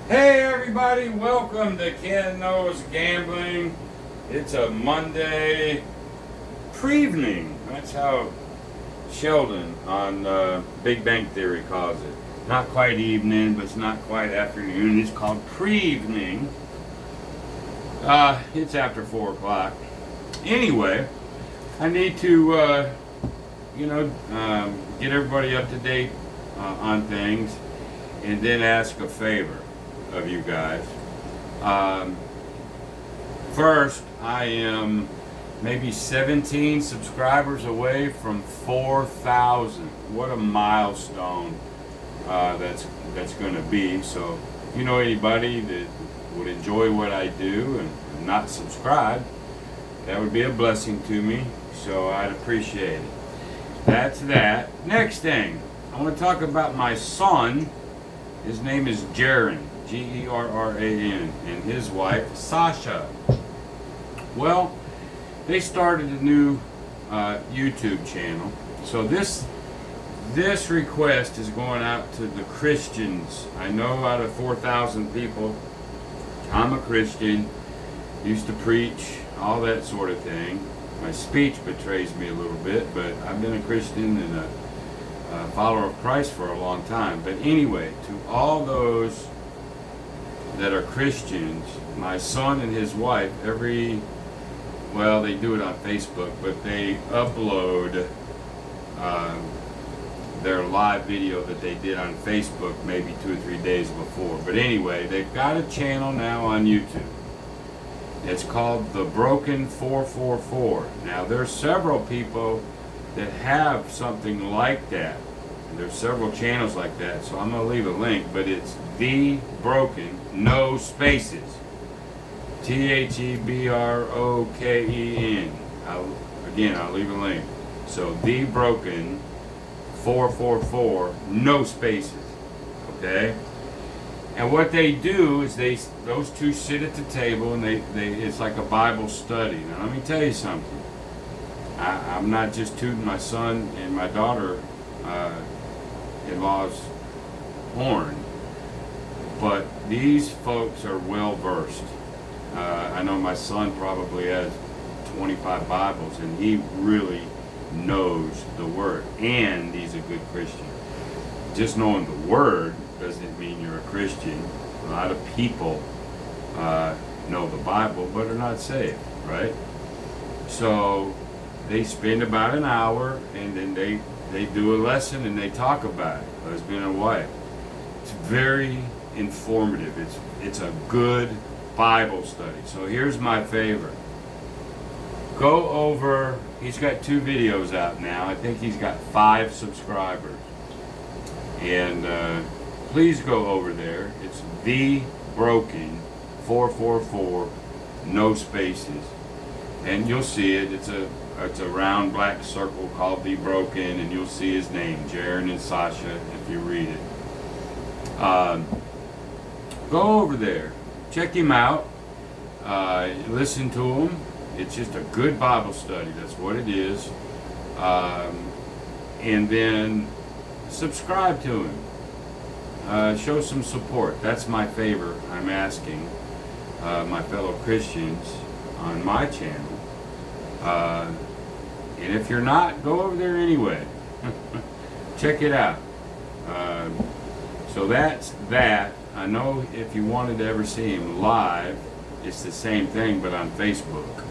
Hey everybody, welcome to Ken Knows Gambling. It's a Monday prevening. That's how Sheldon on Big Bang Theory calls it. Not quite evening, but it's not quite afternoon. It's called prevening. It's after 4 o'clock. Anyway, I need to, get everybody up to date on things and then ask a favor of you guys. First, I am maybe 17 subscribers away from 4,000. What a milestone that's going to be. So, if you know anybody that would enjoy what I do and not subscribe, that would be a blessing to me. So I'd appreciate it. That's that. Next thing, I want to talk about my son. His name is Jaron. Gerran, and his wife Sasha. Well, they started a new YouTube channel. So this request is going out to the Christians. I know out of 4,000 people, I'm a Christian, used to preach, all that sort of thing. My speech betrays me a little bit, but I've been a Christian and a follower of Christ for a long time. But anyway, to all those that are Christians, my son and his wife, they do it on Facebook, but they upload their live video that they did on Facebook maybe 2 or 3 days before. But anyway, they've got a channel now on YouTube. It's called The Broken 444. Now, there's several people that have something like that. There's several channels like that, so I'm going to leave a link, but it's The Broken, no spaces. TheBroken. I'll leave a link. So The Broken 444, no spaces. Okay? And what they do is those two sit at the table and it's like a Bible study. Now let me tell you something. I'm not just tooting my son and my daughter in-law's horn, but these folks are well versed. I know my son probably has 25 Bibles, and he really knows the Word, and he's a good Christian. Just knowing the Word doesn't mean you're a Christian. A lot of people know the Bible, but are not saved, right? So they spend about an hour, and then they do a lesson and they talk about it, husband and wife. It's very informative. It's a good Bible study. So here's my favor. Go over, he's got 2 videos out now. I think he's got 5 subscribers. And please go over there. It's The Broken 444, no spaces. And you'll see it. It's a round black circle called The Broken, and you'll see his name, Jaron and Sasha, if you read it. Go over there, check him out, listen to him. It's just a good Bible study, that's what it is. And then subscribe to him. Show some support. That's my favor I'm asking my fellow Christians on my channel. And if you're not, go over there anyway. Check it out. So that's that. I know if you wanted to ever see him live, it's the same thing, but on Facebook.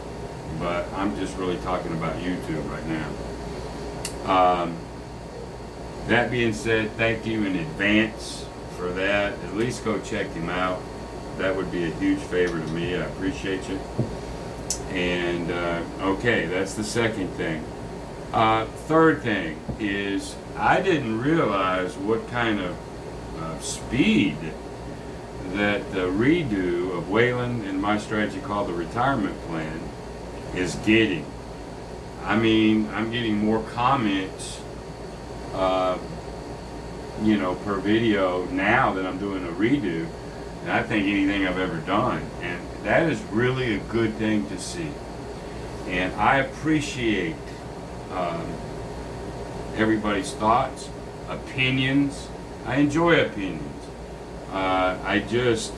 But I'm just really talking about YouTube right now. That being said, thank you in advance for that. At least go check him out. That would be a huge favor to me. I appreciate you. And okay, that's the second thing. Third thing is I didn't realize what kind of speed that the redo of Waylon and my strategy called the retirement plan is getting. I mean, I'm getting more comments per video now that I'm doing a redo than I think anything I've ever done. And that is really a good thing to see. And I appreciate everybody's thoughts, opinions. I enjoy opinions. I just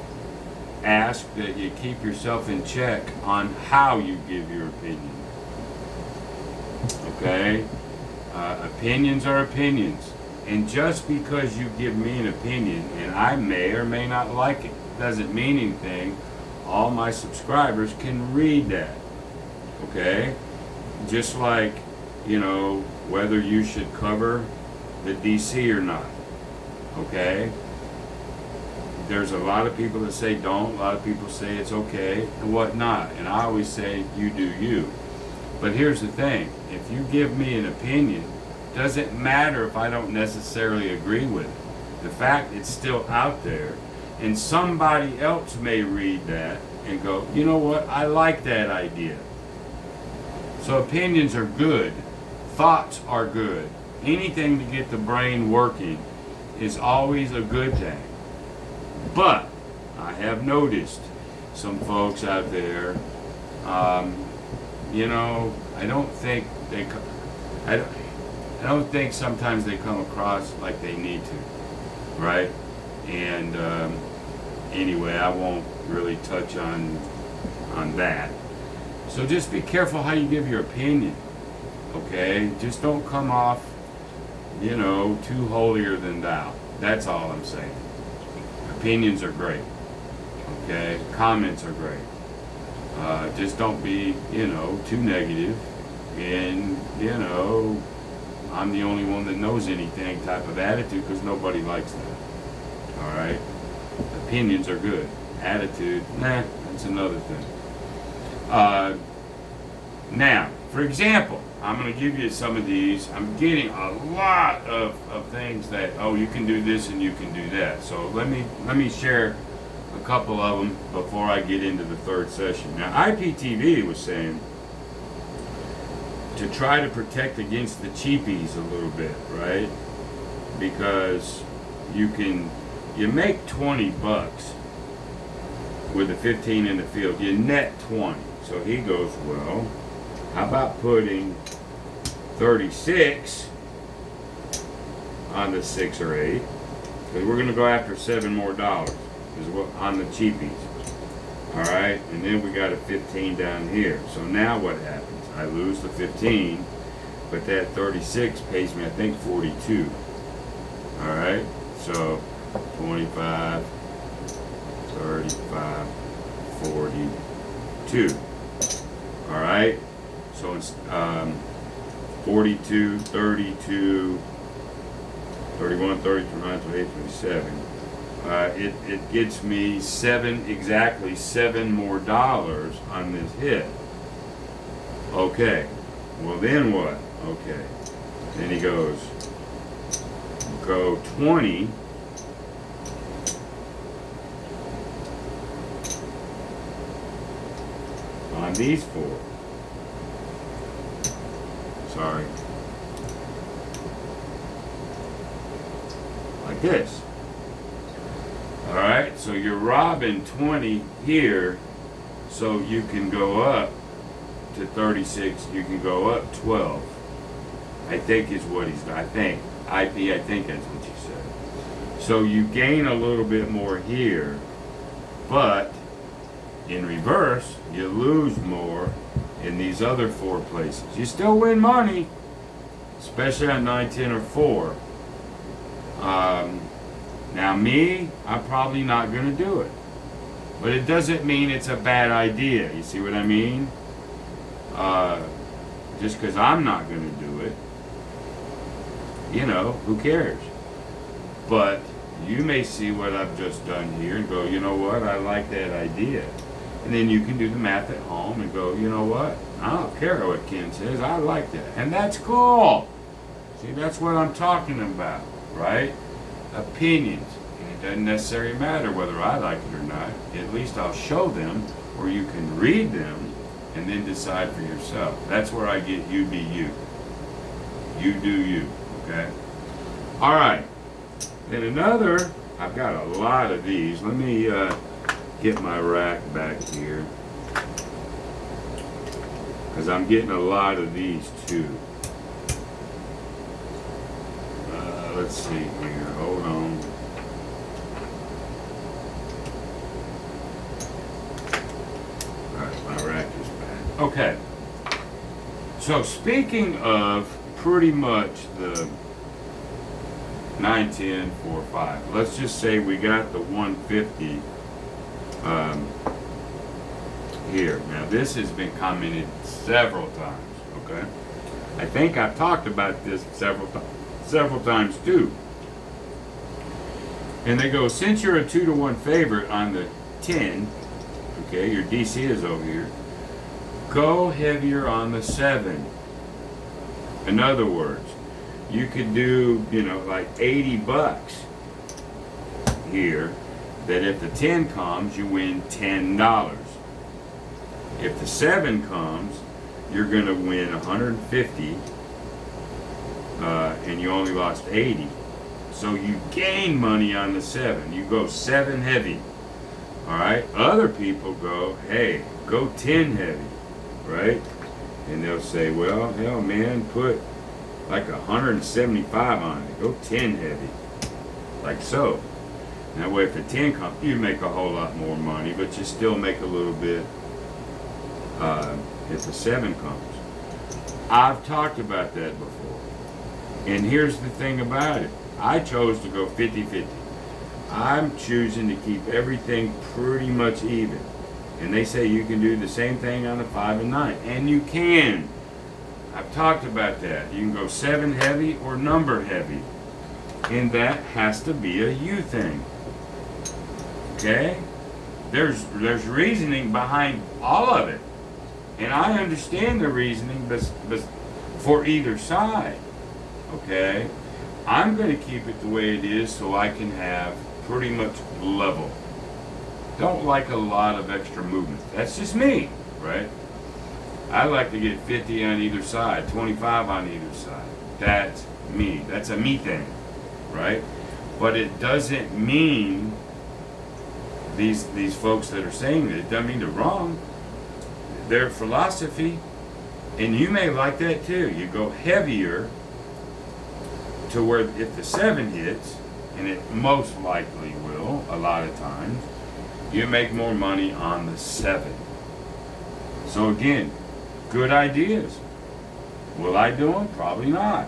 ask that you keep yourself in check on how you give your opinion. Okay? Opinions are opinions. And just because you give me an opinion and I may or may not like it, doesn't mean anything. All my subscribers can read that. Okay? Just like, whether you should cover the DC or not. Okay? There's a lot of people that say don't, a lot of people say it's okay, and whatnot. And I always say, you do you. But here's the thing, if you give me an opinion, doesn't matter if I don't necessarily agree with it. The fact it's still out there, and somebody else may read that and go, you know what, I like that idea. So opinions are good, thoughts are good. Anything to get the brain working is always a good thing. But I have noticed some folks out there, I don't think I don't think sometimes they come across like they need to, right? And anyway, I won't really touch on that. So just be careful how you give your opinion, okay? Just don't come off, too holier than thou. That's all I'm saying. Opinions are great, okay? Comments are great. Just don't be, too negative and, I'm the only one that knows anything type of attitude, because nobody likes that. All right? Opinions are good. Attitude, that's another thing. Now, for example, I'm going to give you some of these. I'm getting a lot of things that, you can do this and you can do that. So let me share a couple of them before I get into the third session. Now, IPTV was saying to try to protect against the cheapies a little bit, right? Because you make 20 bucks with the 15 in the field. You net 20. So he goes, well, how about putting 36 on the 6 or 8? Because we're going to go after $7 more is what on the cheapies. All right, and then we got a 15 down here. So now what happens? I lose the 15, but that 36 pays me, I think, 42. All right, so 25, 35, 42. All right, so it's 42, 32, 31, 32, 28, 27. It gets me exactly $7 more on this hit. Okay, well then what? Okay, then he goes, go 20 on these 4. Sorry. Like this. Alright, so you're robbing 20 here, so you can go up to 36, you can go up 12. I think is what I think that's what you said. So you gain a little bit more here, but in reverse, you lose more in these other 4 places. You still win money, especially on 9, 10, or 4. Now me, I'm probably not going to do it. But it doesn't mean it's a bad idea. You see what I mean? Just because I'm not going to do it, who cares? But you may see what I've just done here and go, you know what, I like that idea. And then you can do the math at home and go, you know what, I don't care what Ken says, I like that. And that's cool. See, that's what I'm talking about, right? Opinions. And it doesn't necessarily matter whether I like it or not. At least I'll show them, or you can read them and then decide for yourself. That's where I get you be you. You do you, okay? All right. Then another, I've got a lot of these. Let me get my rack back here, because I'm getting a lot of these too. Let's see here. Hold on. Okay. So speaking of pretty much the 9, 10, 4, 5, let's just say we got the 150 here. Now this has been commented several times, okay? I think I've talked about this several times too. And they go, since you're a 2-to-1 favorite on the 10, okay, your DC is over here, go heavier on the 7. In other words, you could do, like $80 here, that if the 10 comes, you win $10. If the 7 comes, you're going to win 150, and you only lost 80. So you gain money on the 7. You go 7 heavy. All right. Other people go, hey, go 10 heavy, right? And they'll say, well, hell, man, put like 175 on it. Go 10 heavy, like so. That way, if the 10 comes, you make a whole lot more money, but you still make a little bit if the 7 comes. I've talked about that before. And here's the thing about it. I chose to go 50-50. I'm choosing to keep everything pretty much even. And they say you can do the same thing on the 5 and 9. And you can. I've talked about that. You can go 7 heavy or number heavy. And that has to be a you thing. Okay? There's reasoning behind all of it. And I understand the reasoning but for either side. Okay? I'm going to keep it the way it is so I can have pretty much level. Don't like a lot of extra movement. That's just me, right? I like to get 50 on either side, 25 on either side. That's me. That's a me thing, right? But it doesn't mean these folks that are saying it doesn't mean they're wrong. Their philosophy, and you may like that too. You go heavier to where if the 7 hits, and it most likely will a lot of times, you make more money on the 7. So again, good ideas. Will I do them? Probably not.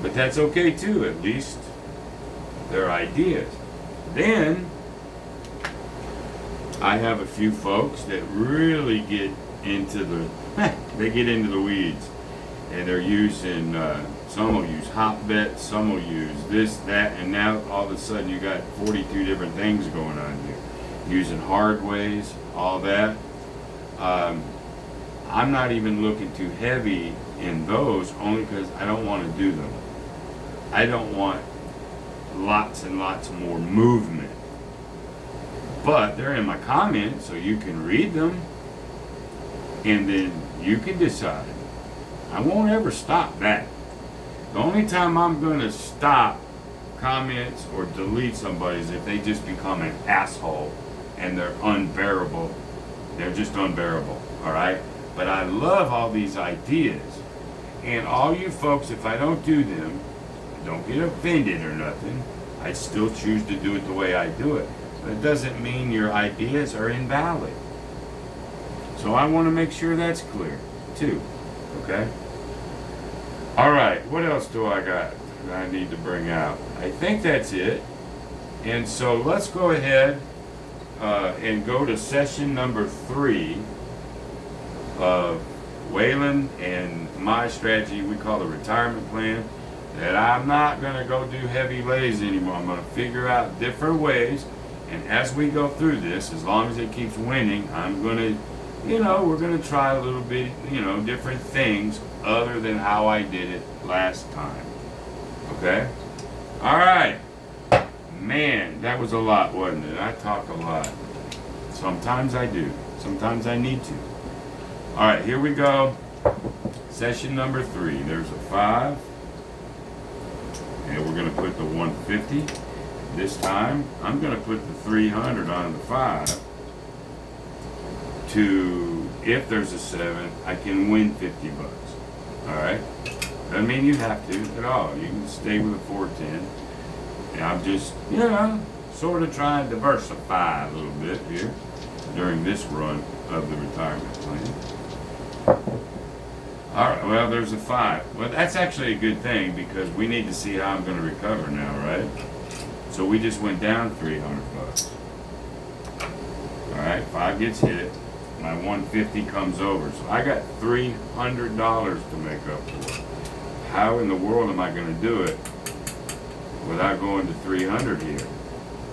But that's okay too. At least they're ideas. Then I have a few folks that really get into the weeds, and they're using some will use hot bets, some will use this, that, and now all of a sudden you got 42 different things going on here. Using hard ways, all that. I'm not even looking too heavy in those, only because I don't want to do them. I don't want lots and lots more movement. But they're in my comments, so you can read them, and then you can decide. I won't ever stop that. The only time I'm going to stop comments or delete somebody is if they just become an asshole and they're unbearable. They're just unbearable, all right? But I love all these ideas. And all you folks, if I don't do them, don't get offended or nothing. I still choose to do it the way I do it. But it doesn't mean your ideas are invalid. So I want to make sure that's clear, too. Okay? All right, what else do I got that I need to bring out? I think that's it. And so let's go ahead and go to session number 3 of Waylon and my strategy we call the retirement plan, that I'm not going to go do heavy lays anymore. I'm going to figure out different ways, and as we go through this, as long as it keeps winning, I'm going to, we're going to try a little bit, different things other than how I did it last time. Okay? All right. Man, that was a lot, wasn't it? I talk a lot. Sometimes I do. Sometimes I need to. All right, here we go. Session number 3. There's a 5. And we're going to put the 150. This time, I'm going to put the 300 on the 5. To, if there's a 7, I can win $50. All right? Doesn't mean you have to at all. You can stay with a 410. And I'm just, sort of trying to diversify a little bit here. during this run of the retirement plan. All right, well, there's a 5. Well, that's actually a good thing because we need to see how I'm going to recover now, right? So we just went down 300 bucks. All right, 5 gets hit. My 150 comes over. So I got $300 to make up for. How in the world am I going to do it without going to 300 here?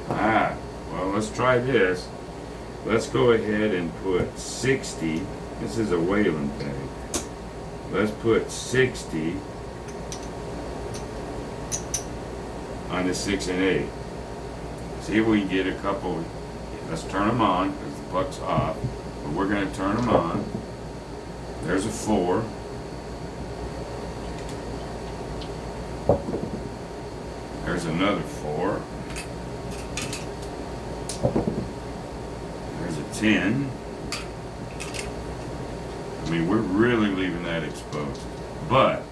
Well, let's try this. Let's go ahead and put 60. This is a Whalen thing. Let's put 60 on the 6 and 8. See if we can get a couple. Let's turn them on because the puck's off. But we're going to turn them on. There's a 4. There's another 4. There's a 10. I mean, we're really leaving that exposed. But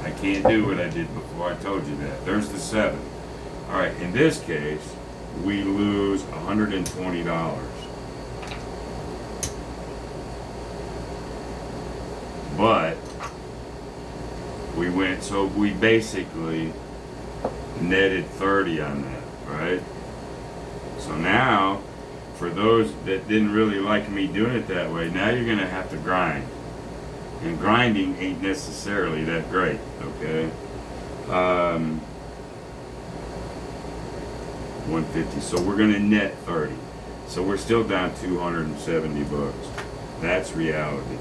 I can't do what I did before. I told you that. There's the 7. All right, in this case, we lose $120. But we went, so we basically netted 30 on that, right? So now, for those that didn't really like me doing it that way, now you're gonna have to grind. And grinding ain't necessarily that great, okay? 150, so we're gonna net 30. So we're still down 270 bucks. That's reality.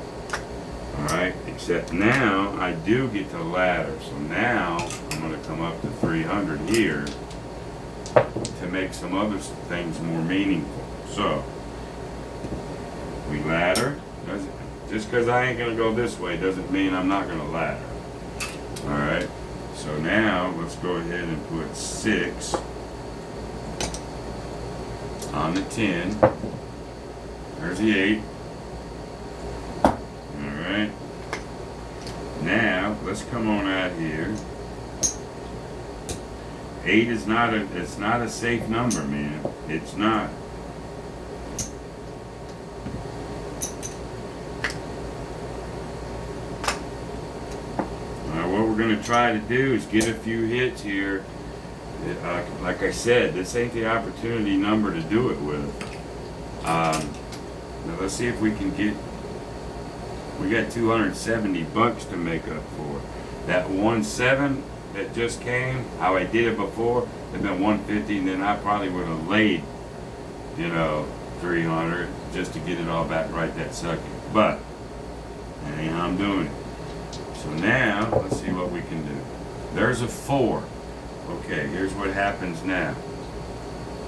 All right, except now I do get to ladder. So now I'm gonna come up to 300 here to make some other things more meaningful. So we ladder. Just because I ain't gonna go this way doesn't mean I'm not gonna ladder. All right, so now let's go ahead and put 6 on the 10. There's the 8. Alright. Now, let's come on out here. 8 is not it's not a safe number, man. It's not. What we're going to try to do is get a few hits here. Like I said, this ain't the opportunity number to do it with. Now let's see if we can get. We got 270 bucks to make up for. That 1.7 that just came, how I did it before, it'd been 150, and then I probably would have laid, 300 just to get it all back right that second. But that ain't how I'm doing it. So now let's see what we can do. There's a 4. Okay, here's what happens now.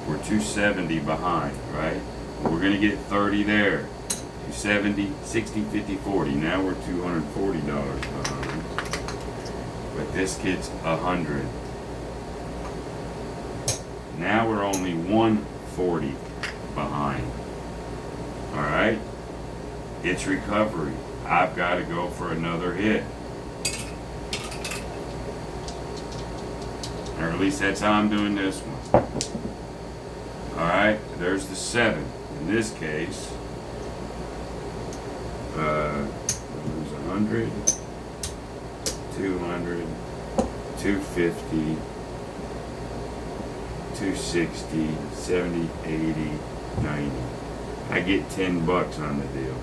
We're 270 behind, right? We're going to get 30 there. 270, 60, 50, 40. Now we're $240 behind. But this gets 100. Now we're only 140 behind. All right? It's recovery. I've got to go for another hit. Or at least that's how I'm doing this one. Alright, there's the 7. In this case, there's 100, 200, 250, 260, 70, 80, 90. I get 10 bucks on the deal.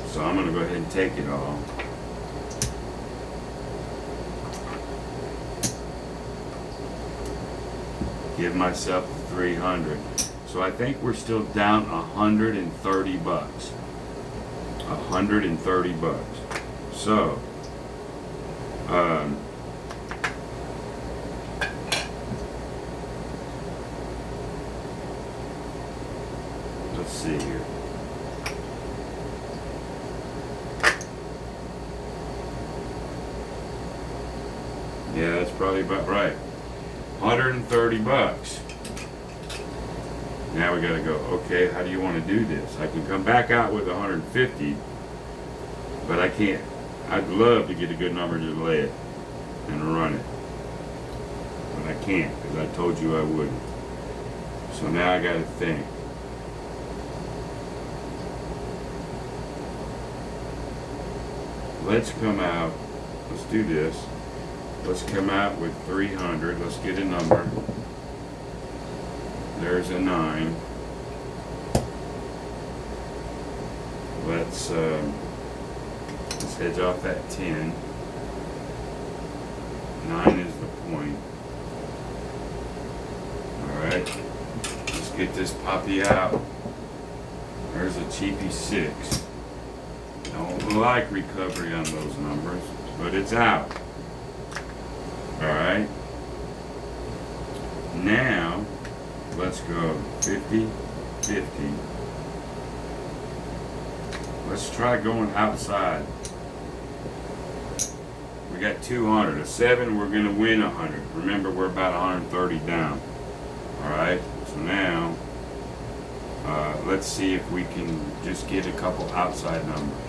So I'm going to go ahead and take it all. Give myself 300. So I think we're still down 130 bucks. 130 bucks. So, let's see here. Yeah, that's probably about right. 130 bucks. Now we gotta go, okay, how do you want to do this? I can come back out with 150, but I can't. I'd love to get a good number to lay it and run it. But I can't, because I told you I wouldn't. So now I gotta think. Let's come out, let's do this. Let's come out with 300. Let's get a number. There's a 9. Let's hedge off that 10. 9 is the point. Alright. Let's get this puppy out. There's a cheapy 6. Don't like recovery on those numbers, but it's out. Alright. Now, let's go 50, 50. Let's try going outside. We got 200. A 7, we're going to win 100. Remember, we're about 130 down. Alright, so now, let's see if we can just get a couple outside numbers.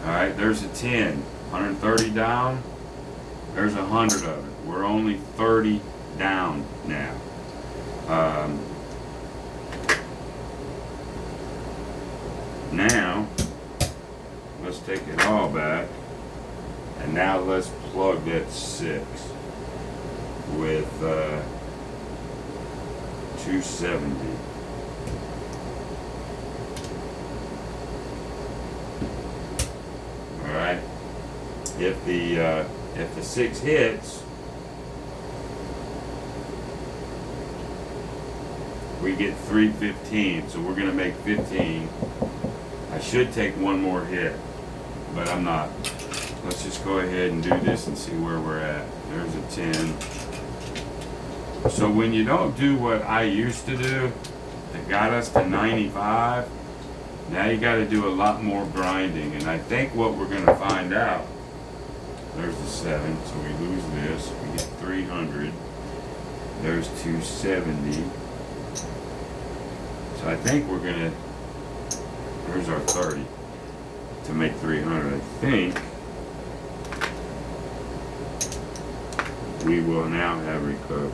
Alright, there's a 10. 130 down. There's 100 of it. We're only 30 down now. Now, let's take it all back. And now let's plug that 6 with 270. Alright. If the 6 hits, we get 315, so we're going to make 15. I should take one more hit, but I'm not. Let's just go ahead and do this and see where we're at. There's a 10. So when you don't do what I used to do, that got us to 95, now you got to do a lot more grinding. And I think what we're going to find out, there's the 7, so we lose this. We get 300. There's 270. So I think we're going to, there's our 30 to make 300. I think we will now have recovered.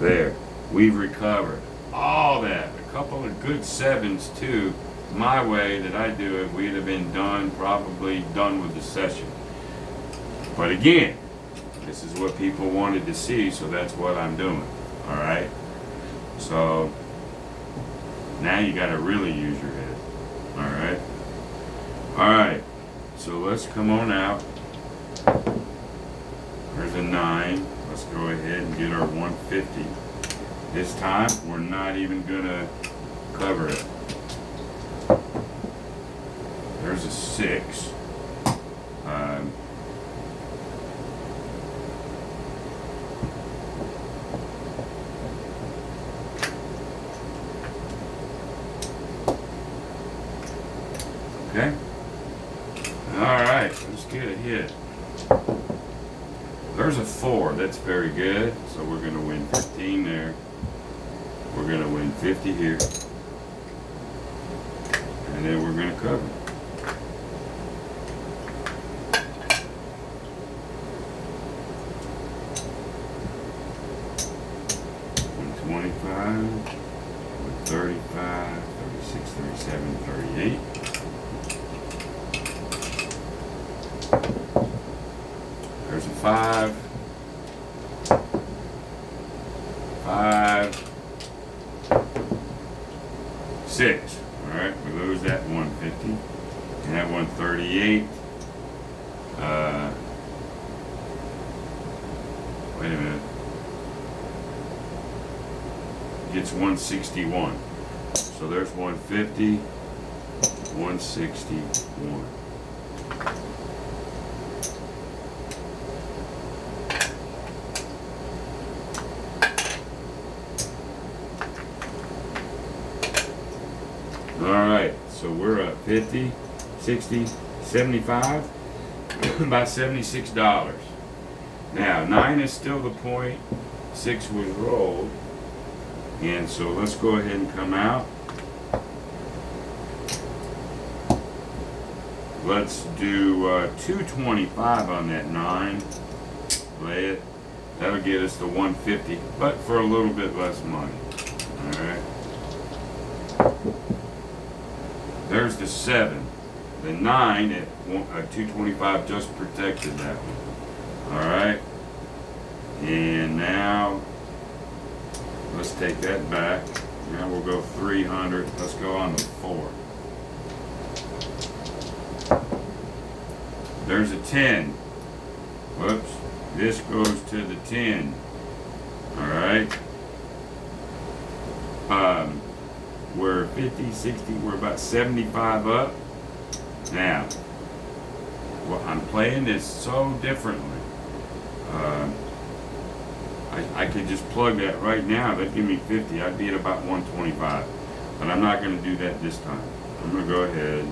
There, we've recovered all that. A couple of good 7s too. My way that I do it, we'd have been done, probably done with the session. But again, this is what people wanted to see, so that's what I'm doing. All right. So now you got to really use your head. All right. All right. So let's come on out. There's a 9. Let's go ahead and get our 150. This time we're not even gonna cover it. There's a 6. Okay. Alright, let's get a hit. There's a 4. That's very good. So we're going to win 15 there. We're going to win 50 here. And then we're going to cover. And 25, 35, 36, 37, 38. There's a 5, 5, 6. All right, we lose that 150 and that 138. Wait a minute. Gets 161. So there's 150, 161. Alright, so we're up 50, 60, 75, about $76. Now, 9 is still the point, 6 was rolled, and so let's go ahead and come out. Let's do 225 on that 9. Lay it. That'll get us to 150, but for a little bit less money. Alright. There's the 7. The 9 at 225 just protected that one. Alright. And now, let's take that back. Now we'll go 300. Let's go on the 4. There's a 10. Whoops. This goes to the 10. Alright. We're 50, 60, we're about 75 up. Now, well, I'm playing this so differently. I could just plug that right now. That'd give me 50. I'd be at about 125. But I'm not going to do that this time. I'm going to go ahead.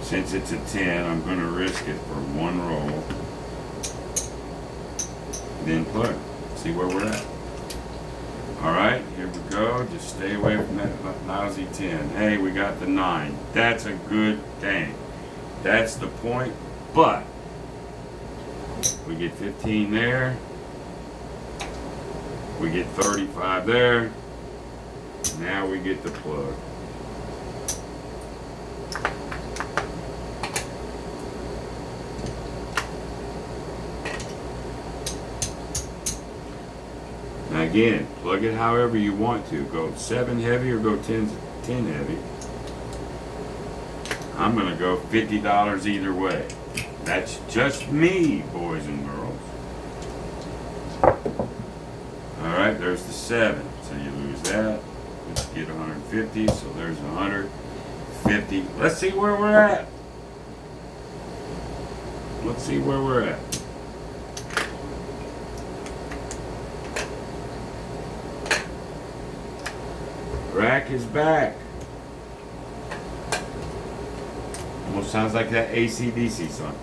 Since it's a 10, I'm going to risk it for one roll. Then plug. See where we're at. Alright, here we go. Just stay away from that lousy 10. Hey, we got the 9. That's a good thing. That's the point. But we get 15 there. We get 35 there. Now we get the plug. Now again, plug it however you want to. Go 7 heavy or go 10 heavy. I'm going to go $50 either way. That's just me, boys and girls. Alright, there's the 7. So you lose that. Let's get 150. So there's 150. Let's see where we're at. Let's see where we're at. Rack is back. Almost sounds like that AC/DC song.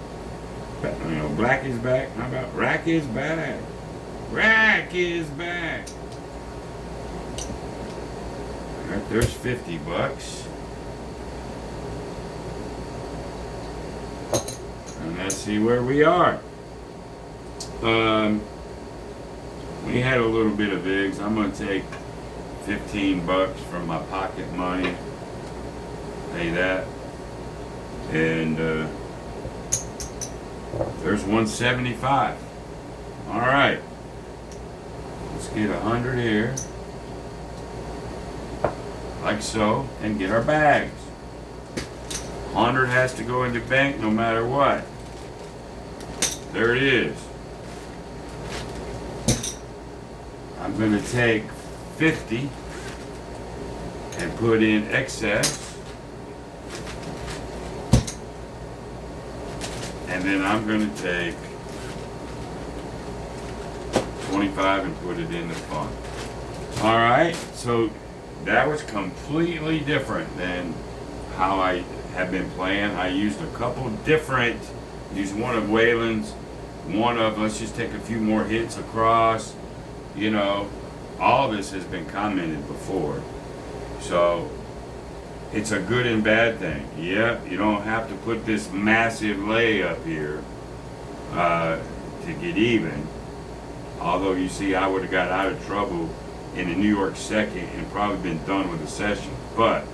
But, you know, black is back. How about rack is back? Rack is back. All right, there's $50. And let's see where we are. We had a little bit of VIGs. I'm gonna take $15 from my pocket money. Pay that. And there's 175. All right. Let's get 100 here. Like so. And get our bags. 100 has to go in the bank no matter what. There it is. I'm going to take 50 and put in excess. And then I'm going to take 25 and put it in the fund. Alright, so that was completely different than how I have been playing. I used a couple different, used one of Waylon's, one of, let's just take a few more hits across. You know, all this has been commented before. So it's a good and bad thing. Yep, you don't have to put this massive lay up here to get even. Although you see, I would have got out of trouble in the New York second and probably been done with the session. But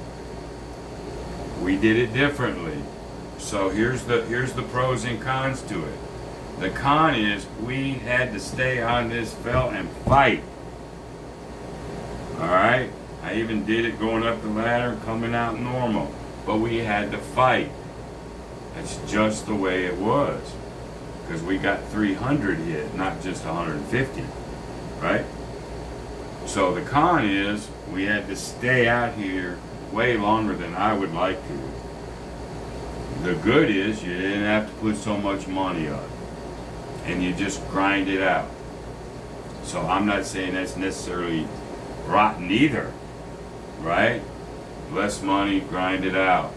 we did it differently. So here's the pros and cons to it. The con is we had to stay on this felt and fight. All right. I even did it going up the ladder, coming out normal. But we had to fight. That's just the way it was. Because we got 300 hit, not just 150. Right? So the con is we had to stay out here way longer than I would like to. The good is you didn't have to put so much money up. And you just grind it out. So I'm not saying that's necessarily rotten either. Right? Less money, grind it out,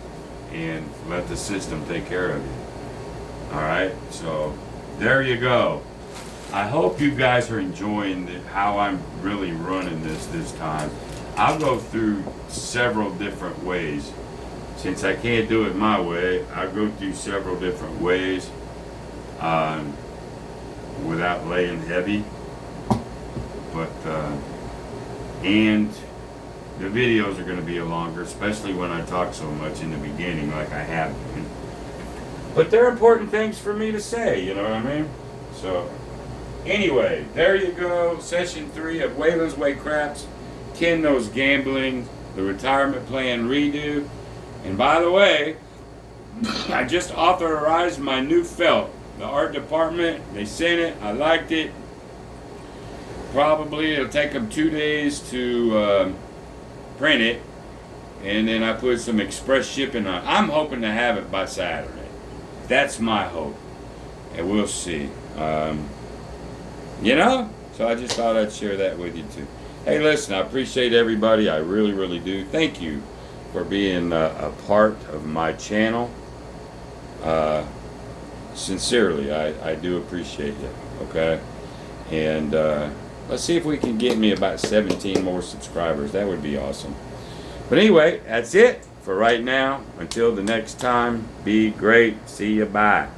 and let the system take care of you. Alright, so there you go. I hope you guys are enjoying how I'm really running this time. I'll go through several different ways since I can't do it my way, I'll go through several different ways without laying heavy. But, and the videos are going to be longer, especially when I talk so much in the beginning like I have been. But they're important things for me to say, you know what I mean? So, anyway, there you go. Session 3 of Waylon's Way Craps. Ken Knows Gambling, the retirement plan redo. And by the way, I just authorized my new felt. The art department, they sent it. I liked it. Probably it'll take them 2 days to print it. And then I put some express shipping on it. I'm hoping to have it by Saturday. That's my hope. And we'll see. You know? So I just thought I'd share that with you too. Hey, listen, I appreciate everybody. I really, really do. Thank you for being a part of my channel. Sincerely, I do appreciate you. Okay? And let's see if we can get me about 17 more subscribers. That would be awesome. But anyway, that's it for right now. Until the next time, be great. See you. Bye.